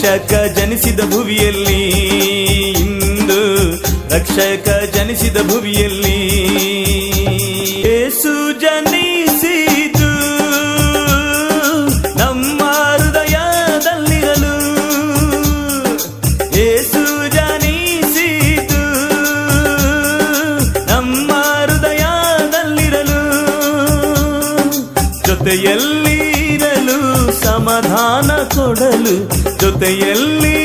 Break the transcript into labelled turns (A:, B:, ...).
A: ರಕ್ಷಕ ಜನಿಸಿದ ಭುವಿಯಲ್ಲಿ, ಇಂದು ರಕ್ಷಕ ಜನಿಸಿದ ಭುವಿಯಲ್ಲಿ. ಯೇಸು ಜನಿಸಿತು ನಮ್ಮ ಹೃದಯದಲ್ಲಿರಲು, ಯೇಸು ಜನಿಸಿತು ನಮ್ಮ ಹೃದಯದಲ್ಲಿರಲು, ಜೊತೆಯಲ್ಲಿರಲು ಸಮಾಧಾನ ಕೊಡಲು, ಜೊತೆಯಲ್ಲಿ